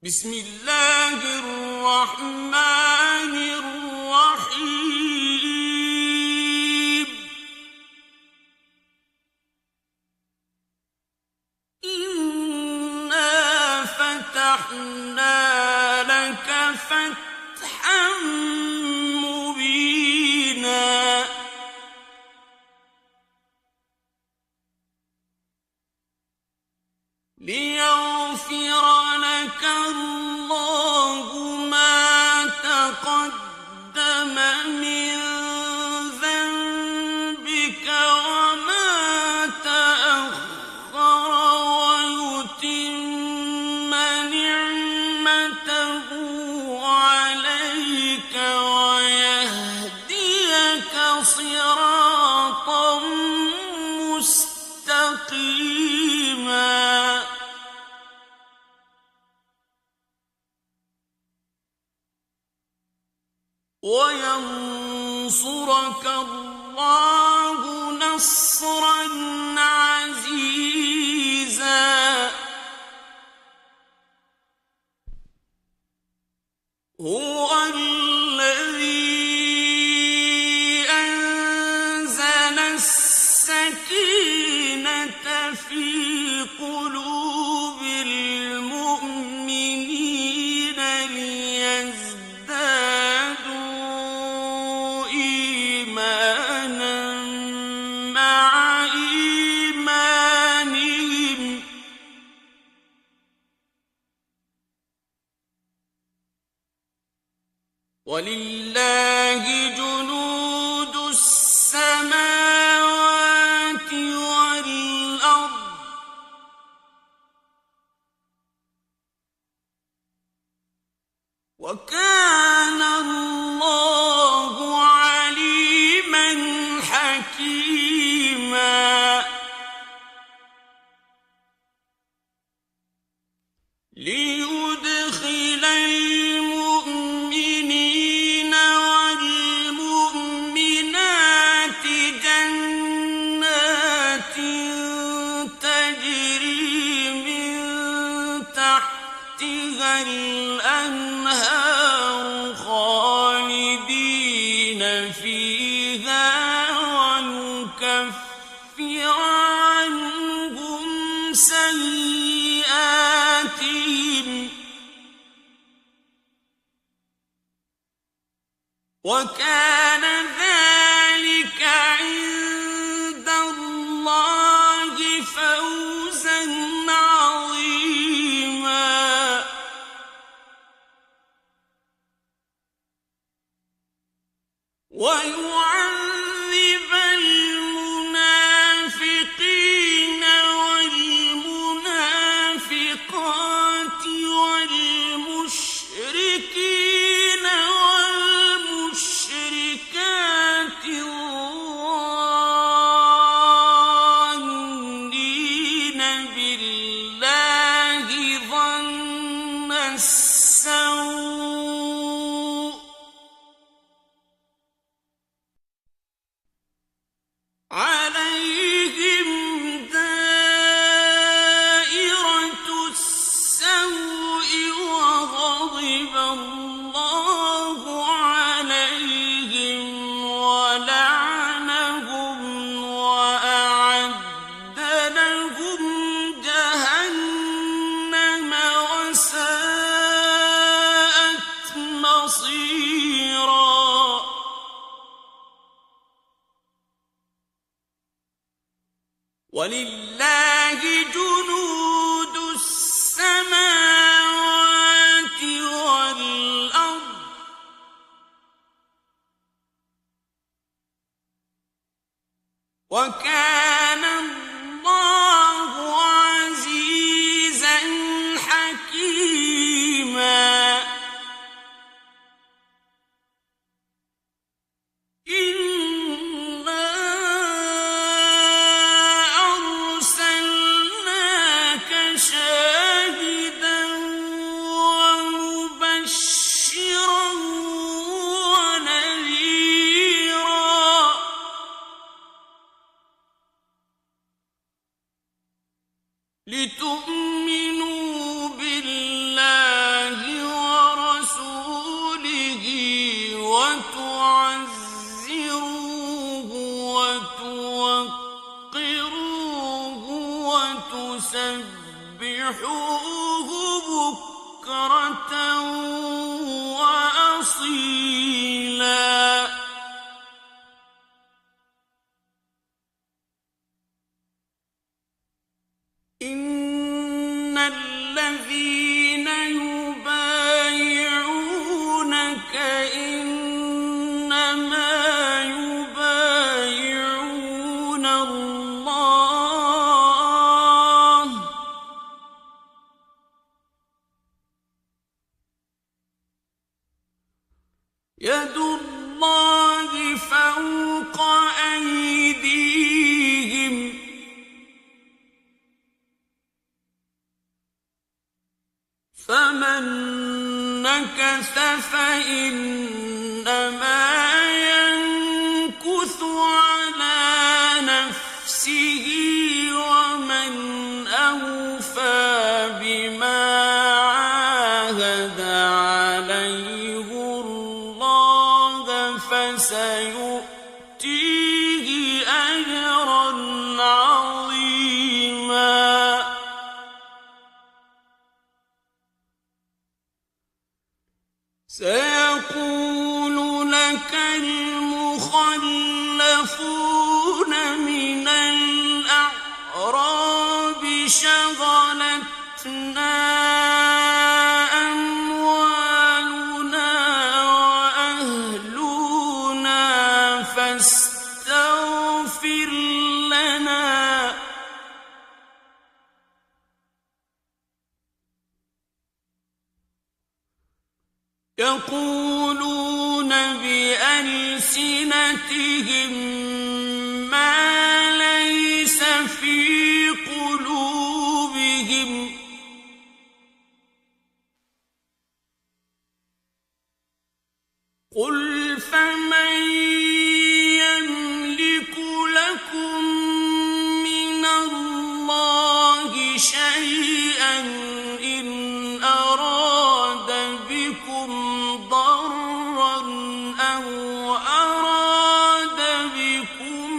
بسم الله الرحمن الرحيم. إنا فتحنا لك فتحا مبينا ليغفر لك الله ما تقدم من ذنبك وما تأخر ويتم نعمته عليك ويهديك صراطا مستقيما وينصرك الله نصرا عزيزا. هو الذي أنزل السكينة في قلوب المؤمنين ليزدادوا إيمانا مع إيمانهم ولله جنود السماوات والأرض وكان الله عليما حكيما. ليدخل المؤمنين والمؤمنات جنات تجري من تحتها الأنهار خالدين فيها ويكفر عنهم سيئاتهم وكان ذلك عند الله فوزا عظيما. ويعذب المنافقين والمنافقات والمشركين والمشركات الظانين بالله ظن السوء عليهم دائرة السوء وغضب الله عليهم ولعنهم وأعد لهم جهنم وساءت مصيرا. ولله جنود السماوات والأرض وكان الله عزيزا حكيما. إنا أرسلناك شاهدا ومبشرا ونذيرا سبحوه بكرة وأصيلا إن الذين يبايعونك إنما يبايعون الله يد الله فوق أيديهم فمن نكث فإنما ينكث على نفسه ومن أوفى بما عاهد عليه الله فسيؤتيه أجرا عظيما سيقول لك المخلفون من الأعراب شغلتنا أموالنا وأهلنا فاستغفر لنا يقولون بألسنتهم ما ليس في قلوبهم قل فمن يملك لكم من الله شيئا إن أراد بكم ضرا أو أراد بكم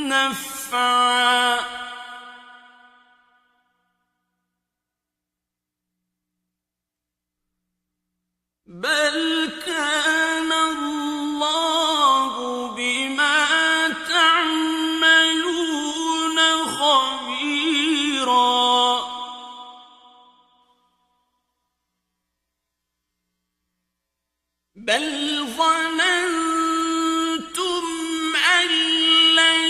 نفعا بل كان الله بما تعملون خبيرا بل ظننتم أن لن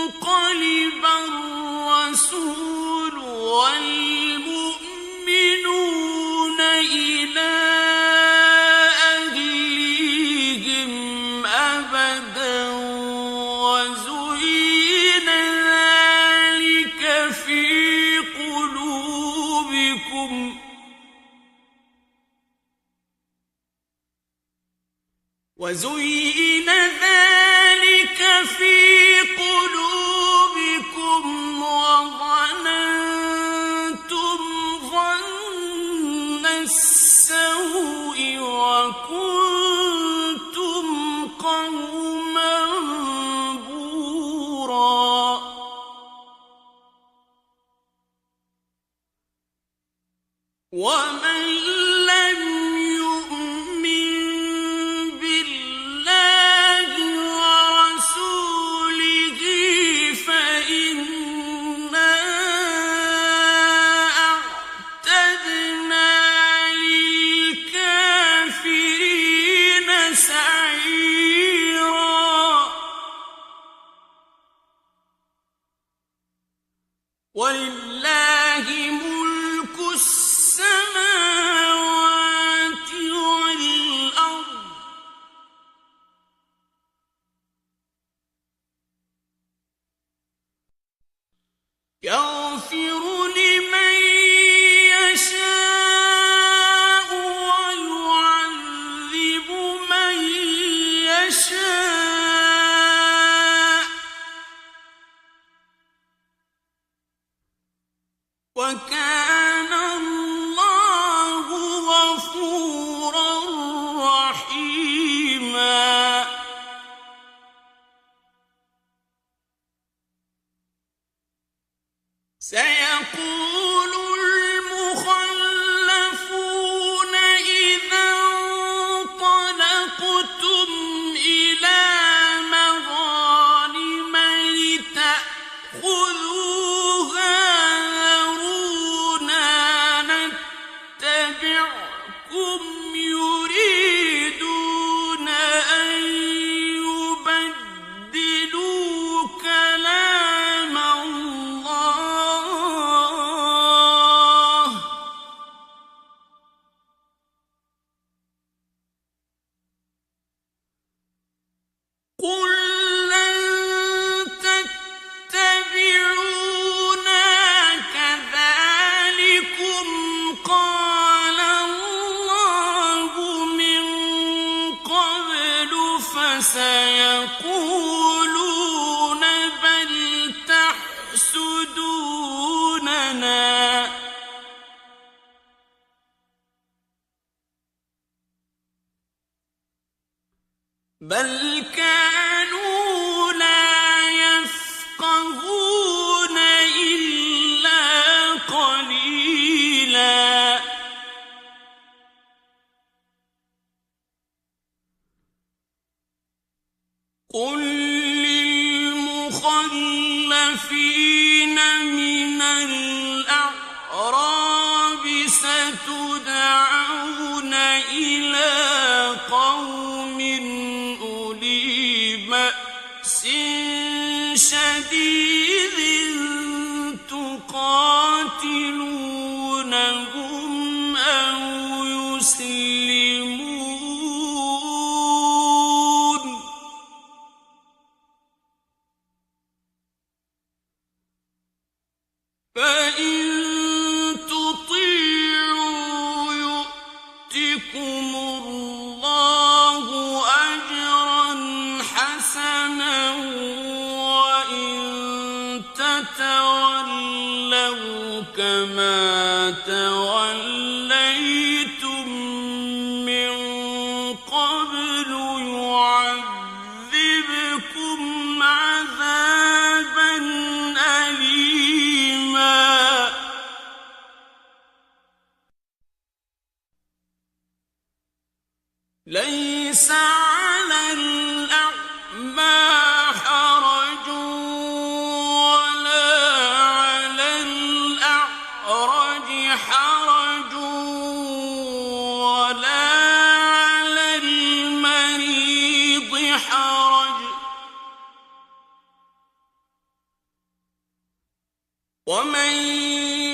ينقلب الرسول والمؤمنون إلى أهليهم أبدا وزين ذلك في قلوبكم وزين ذلك في قلوبكم وظننتم ظن السوء وكنتم قوما بورا ومن لم يؤمن بالله ورسوله فإنا أعتدنا للكافرين سعيرا ولله ملك السماوات بل كانوا لا يفقهون إلا قليلا قل للمخلفين من الأعراب ستدعون إلى قوم أولي بأس شديد تقاتلونهم أو يسلمون فإن تطيعوا يؤتكم الله أجرا حسنا وإن تتولوا كما توليتم من قبل يعذبكم عذابا أليما ليس على الأعمى حرج ولا على الأعرج حرج ولا على المريض حرج ومن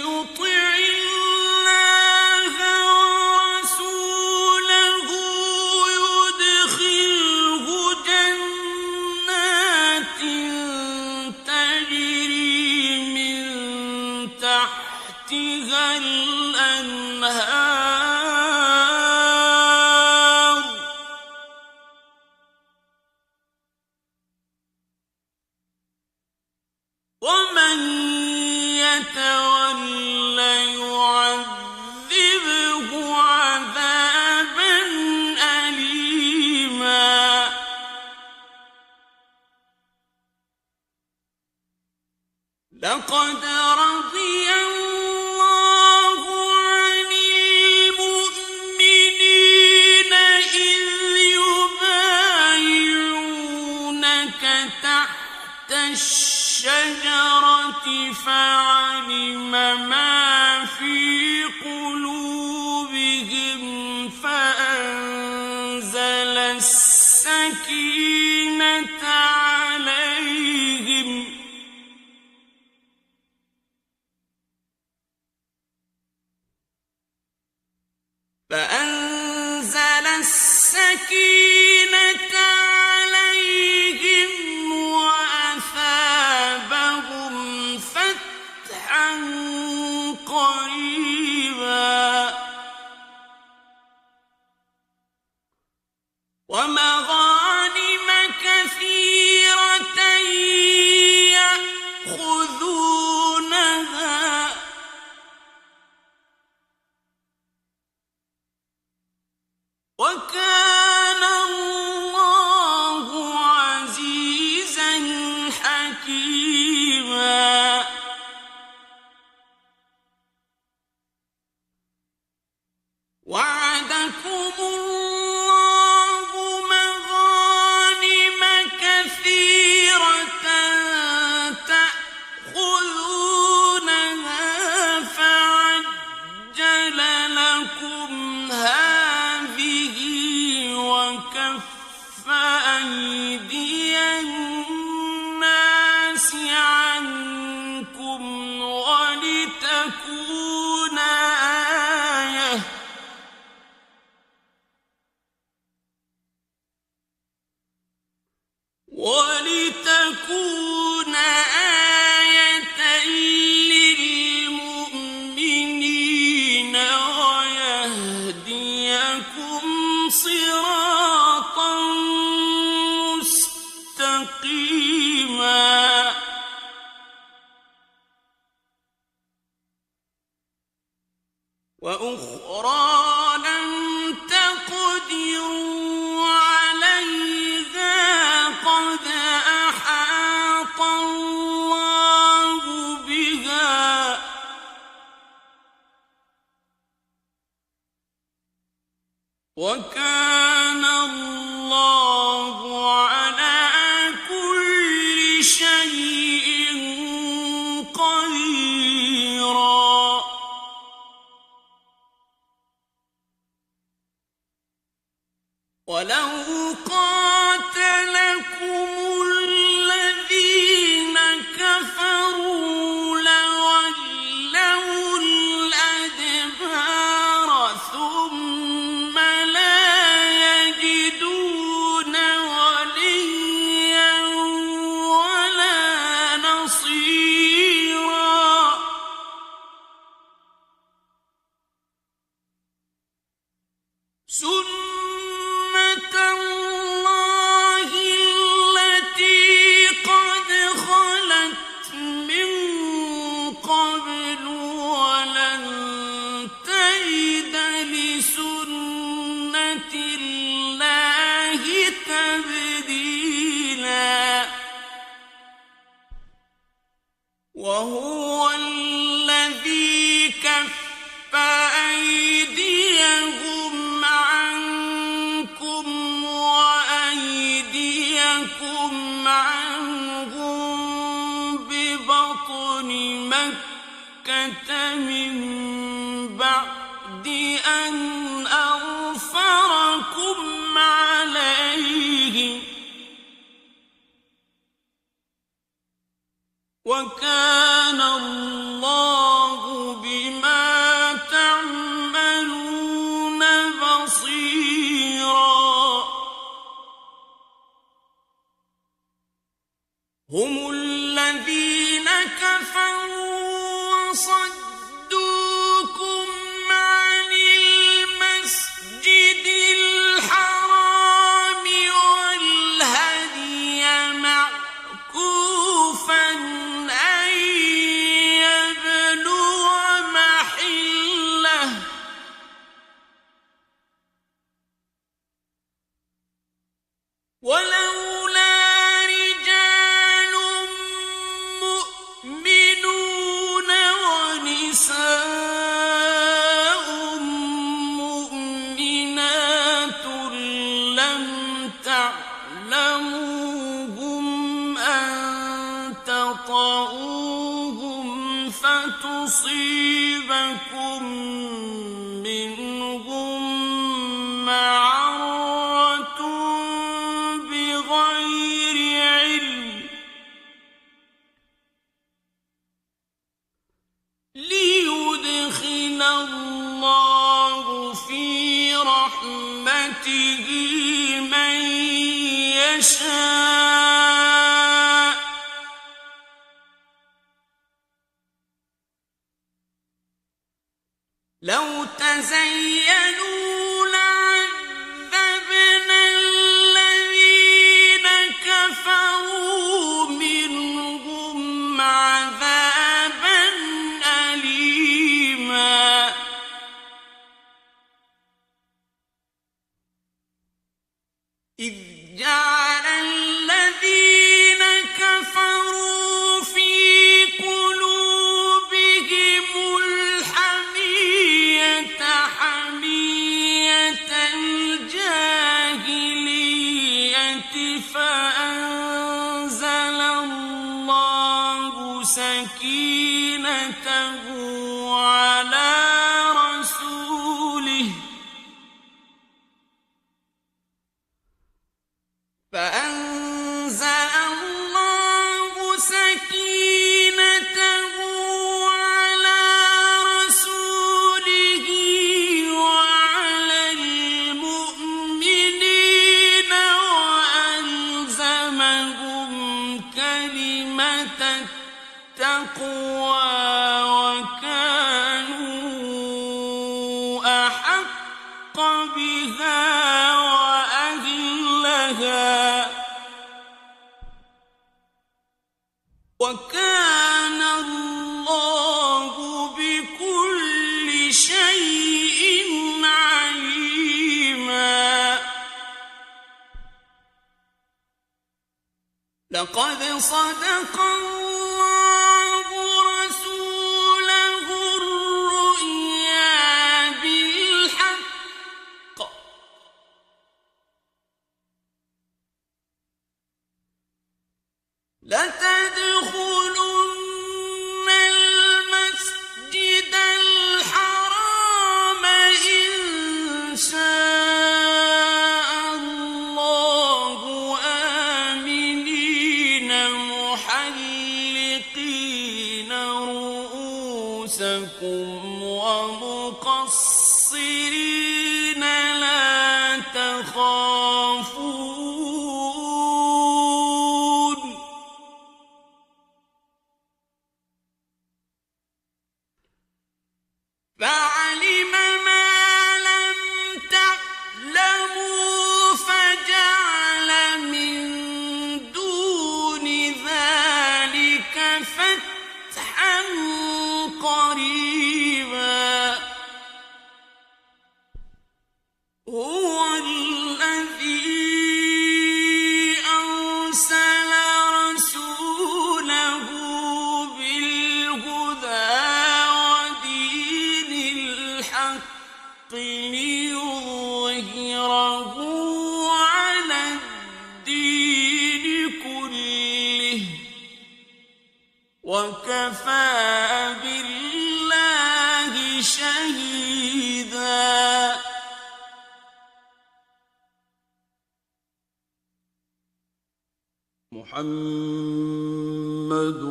يطع الله ورسوله يدخله جنات تجري من تحتها الأنهار ومن يتول يعذبه عذابا أليما لقد رضي الله عن المؤمنين إذ يبايعونك تحت الشجرة فعلم ما في قلوبهم فأنزل السكينة عليهم وأثابهم فتحا قريبا ومغانم كثيرة يأخذونها وكان الله عزيزا حكيما وعدكم الله مغانم كثيرة تأخذونها فعجل لكم هذه وكف أيدي الناس عنكم ولتكون آية للمؤمنين ويهديكم صراطا مستقيما وأخرى لم تقدروا عليها وكان الله على كل شيء قديرا ولو قاتلكم الذين كفروا لولوا الأدبار ثم لا يجدون وليا ولا نصيرا سنة الله التي قد خلت من قبل ولن تجد لسنة الله تبديلا وهو الذي كف أيديهم عنكم وأيديكم عنهم ببطن مكة من بعد أن أظفركم عليهم وكان الله بما تعملون بصيرا هم الذين كفروا وصدوكم عن المسجد الحرام والهدي معكوفا أن يبلغ محله ولولا رجال مؤمنون ونساء مؤمنات لم تعلموهم أن تطؤوهم فتصيبكم منهم معرة بغير علم ليدخل الله في رحمته من يشاء لو تزينوا لعذبنا الذين كفروا منهم عذابا أليما إذ جعل الذين كفروا في قلوبهم الحمية حمية الجاهلية فأنزل الله سكينته على رسوله فأنزل الله سكينته على رسوله وعلى المؤمنين وألزمهم كلمة التقوى وكانوا أحق بها وأهلها وكان الله بكل شيء عليما لقد صدق الله رسوله الرؤيا بالحق هو الذي أرسل رسوله بالهدى ودين الحق ليظهره على الدين كله وكفى بالله شهيدا. محمد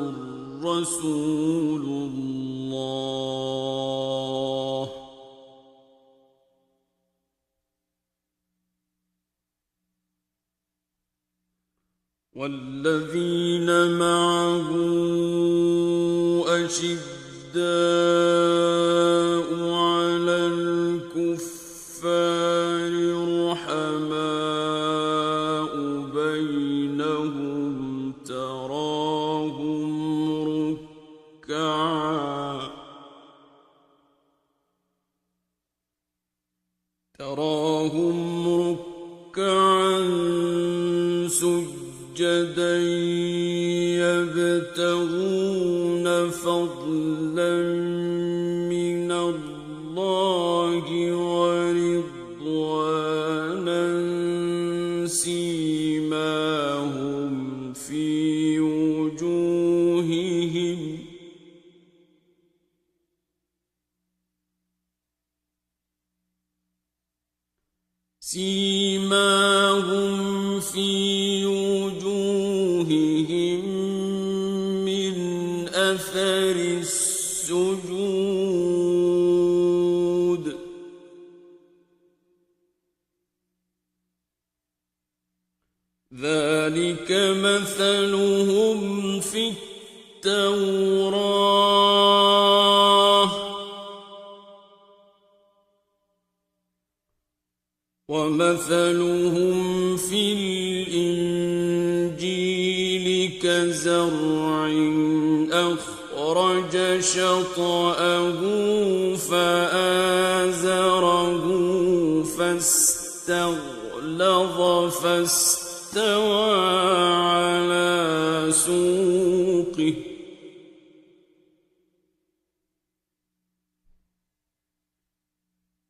رسول الله والذين معه أشداء على الكفار رحماء بينهم تراهم ركعا سجدا يبتغون فضلا من الله ورضوانا سيماهم في وجوههم من أثر السجود ذلك مثلهم في التوراة ومثلهم في الإنجيل كزرع أخرج شطأه فآزره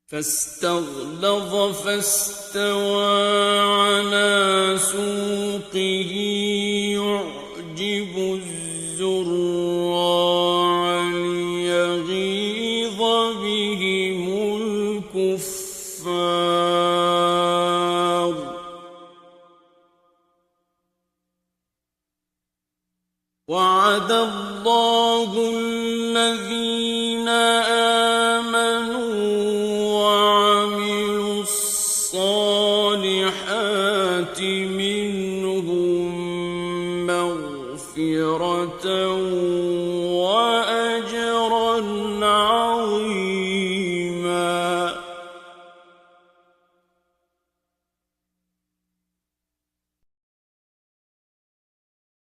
فاستغلظ فاستوى على سوقه يعجب الزراع ليغيظ بهم الكفار وعد الله